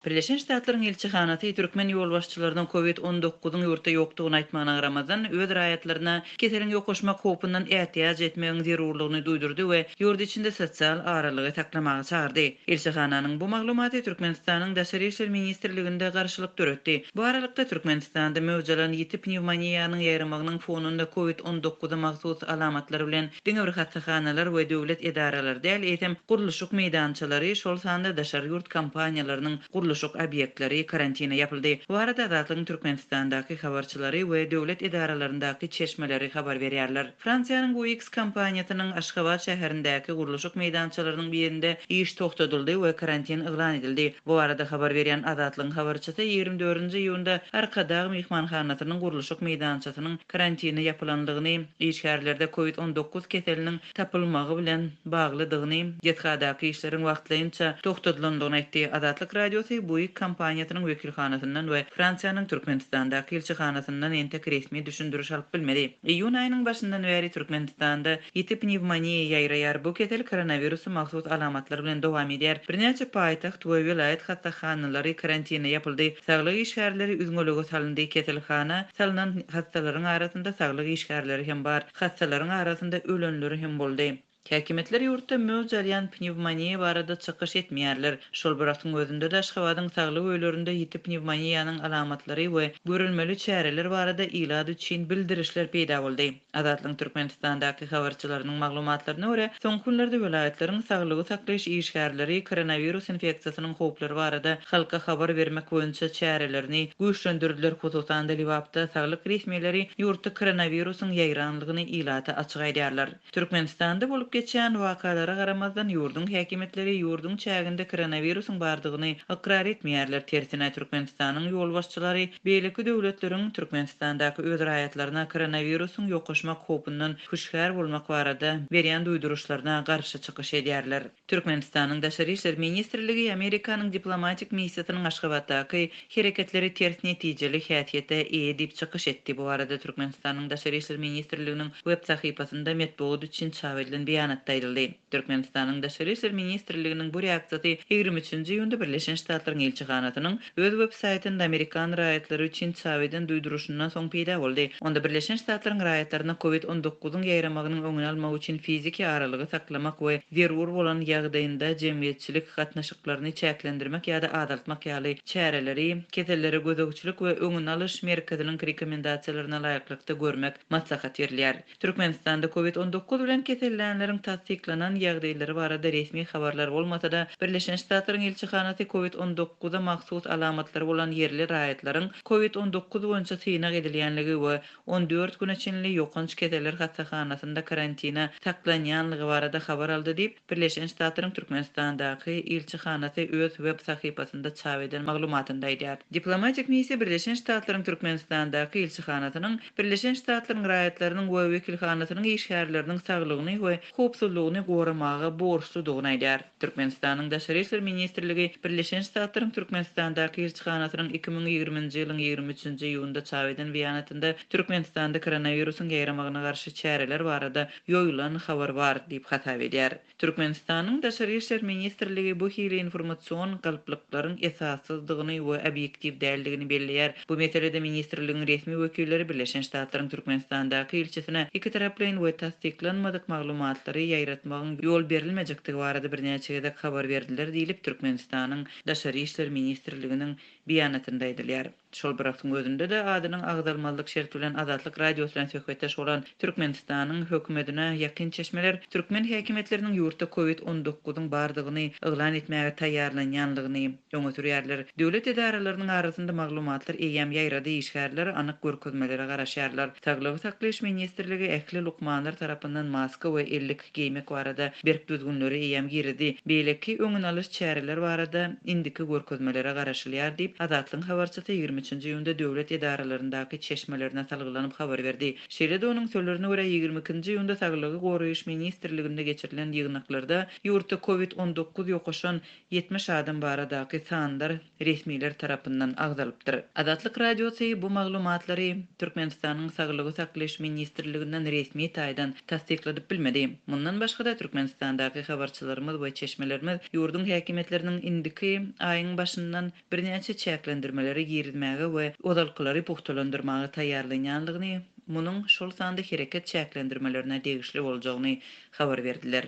Birleşen Ştatlaryň elçixanaty türkmen ýolbaşçylarynyň COVID-19 ýurtda ýokdugyny aýtmagyna garamazdan öz raýatlaryna keseliň ýokuşmak hopundan ähtiýaç etmegiň zerurlygyny duýdurdy we ýurt içinde sosial aralygy taklamagy çağırdy. Elçixananyň bu maglumaty Türkmenistanyň Daşary işler ministrliginde garşylyk töretdi. Bu aralykda Türkmenistanda mewjudlan ýeti pnewmoniýanyň ýarymagynyň fonunda COVID-19 magsus alamatlar bilen diňe bir hastaxanalar we döwlet edaralary däl etem gurulşyk meýdançylary şol sanda daşary ýurt kampaniýalarynyň gurulşyk obýektleri karantina ýapyldy. Bu arada Adatyň Türkmenistandaky habarçylary we döwlet edaralaryndaky çeşmeleri habar berýärler. Fransiýanyň bu X kampaniýasynyň Aşgabat şäherindäki gurulşyk meýdançylarynyň birinde iş togtadyldy we karantin eglan edildi. Bu arada habar berýän Adatyň habarçysy 24-nji ýylda Arkadag mehmanhanasynyň gurulşyk meýdançysynyň karantini ýapylandygyny, işgärlerde COVID-19 keseliniň tapylmagy bilen baglydygyny, ýetgadaky işleriň wagtlanýynça togtadylandygyny aýtdy. Adatlyk radiosy bu kampaniýasynyň wekilhanasyndan we Fransiýanyň Türkmenistandaky elçihanasyndan entek resmi düşündürüş alyp bilmedi. Iýun aýynyň başyndan beri Türkmenistanda ýeti pnewmoniýa ýaýraýar. Bu kesel koronavirusy mahsus alamatlar bilen dowam edýär. Birnäçe paýtaxt we vilayet hastahanalary karantina ýapyldy. Saglyk işgärleri üzgünlüge salyndy. Keselhana salynan hastalaryň arasynda saglyk işgärleri hem bar. Hastalaryň arasynda ölenleri hem boldy. Häkimetler ýurtda mewjudlayan pnewmoniýa barada çykyş etmeýärler. Şol biratyň özünde de Aşgabatyň saglyk öýlerinde ýeti pnewmoniýanyň alamatlary we görülmeli çäreler barada ilad üçin bildirişler peýda boldy. Adatyň Türkmenistandaky habarçylarynyň maglumatlaryna görä, soňky günlerde vilayatleriň saglygy saklaýyş işgärleri koronavirus infeksiýasynyň howplary barada halka habar bermek boýunça çärelerini güýçlendirdiler. Hususan da Liwapda saglyk resmiýetleri ýurtda koronavirusyň ýaýranlygyny ilata açyk aýdýarlar. Türkmenistanda bolup geçen wakalara garamazdan ýurdun häkimetleri ýurdun çäginde koronavirusyň bardygyny ikrar etmeýärler. Tersine Türkmenistanyň ýolbaşçylary beýleki döwletleriň Türkmenistandaky öz raýatlaryna koronavirusyň ýokuşmak hopundan huşgär bolmak barada berýän duýduruşlaryna garşy çykyş edýärler. Türkmenistanyň Daşary işler ministrligi Amerikanyň diplomatik missiýasynyň Aşgabatdaky hereketleri ters netijeli häsiýete edip çykyş etdi. Bu arada Türkmenistanyň Daşary işler ministrliginiň web sahypasynda metbuat üçin çap edilen beýanatda aýdyldy. Türkmenistanyň Daşary işler ministrliginiň bu reaksiýasy 23-nji ýylda Birleşen Ştatlaryň elçihanasynyň öz web saýtynda Amerikan raýatlary üçin çap eden duýduruşyndan soň peýda boldy. Onda Birleşen Ştatlaryň raýatlaryna COVID-19 ýaýramagynyň öňüni almak üçin fiziki aralygy saklamak we zerur bolan ýagdaýynda jemgyýetçilik gatnaşyklaryny çäklendirmek ýa-da azaltmak ýaly çäreleri, kesellere gözegçilik we öňüni alyş merkeziniň rekomendasiýalaryna laýyklykda görmek maslahat berilýär. Türkmenistanda COVID-19 bilen kesellänleriň tasdiklanan ýagdaýlary barada resmi habarlar bolmasa-da, Birleşen Ştatlaryň elçihanasy COVID-19-a mahsus alamatlary bolan ýerli raýatlaryň COVID-19 boýunça synak edilýänligi we 14 gün içinde ýokunç keseller hastahanasynda karantina saklanýanlygy barada habar aldy diýip Birleşen Ştatlaryň Türkmenistandaky elçihanasy öz web sahypasynda çap eden maglumatynda aýdýar. Diplomatik missiýa Birleşen Ştatlaryň Türkmenistandaky elçihanasynyň Birleşen Ştatlaryň raýatlarynyň we wekilhanasynyň işgärleriniň saglygyny we howpsuzlygyny goramaga borçludygyny aýdýar. Türkmenistanyň Daşary işler ministrligi Birleşen Ştatlaryň Türkmenistandaky elçihanasynyň 2020-nji ýylyň 23-nji ýylynda çap eden beýanatynda Türkmenistanda koronavirusyň ýaýramagyna garşy çäreler barada ýoýulan habar bar diýip hasap edýär. Türkmenistanyň Daşary işler ministrligi bu hili informasiýon galyplyklaryň esassyzdygyny we obyektiw däldigini belliýär. Bu meselede ministrligiň resmi wekilleri Birleşen Ştatlaryň Türkmenistandaky elçisine iki taraplyň we tasdiklanmadyk maglumatlary ýaýratmagyň ýol berilmejekdigi barada birnäçe gezek habar berdiler diýilip Türkmenistanyň Daşary işler ministrliginiň beýanatynda aýdylýar. Şol biratyň özünde de adynyň agdalmalyk şert bilen Azatlyk radiosu bilen söhbetdeş bolan Türkmenistanyň hökümetine ýakyn çeşmeler türkmen häkimetleriniň ýurtda COVID-19-yň bardygyny eglan etmäge taýýarlanýanlygyny öňe sürýärler. Döwlet edaralarynyň arasynda maglumatlar eýem ýaýrady işgärler anyk görkezmelere garaşýarlar. Saglyk saklaýyş ministrligi ähli lukmanlar tarapyndan maska we ellik giýmek barada berk düzgünleri eýem girdi. Beýleki öňüni alyş çäreler barada indiki görkezmelere garaşylýar diýip Azatlyň habarçysy 20 20-nji ýylda döwlet edaralaryndäki çeşmelerine salgylanyp habar berdi. Şeýle de onuň sözlerine görä 22-nji ýylda Saglygy Goraýyş ministrliginde geçirilen ýygnaklarda ýurtda COVID-19 ýokaşan 70 adam baradaky sandar resmiler tarapyndan agdalypdyr. Adatlyk radiosy bu maglumatlary Türkmenistanyň Saglygy saklaýyş ministrliginden resmi taýdan tasdikladyp bilmedi. Mundan başga da Türkmenistandaky habarçylarymyz we çeşmelerimiz ýurdun häkimetleriniň indiki aýyň başyndan birnäçe çäklendirmeleri girizmäge we odalklary puhtalandyrmagy taýýarlanýanlygyny, munyň şol sanda hereket çäklendirmelerine degişli boljagyny habar berdiler.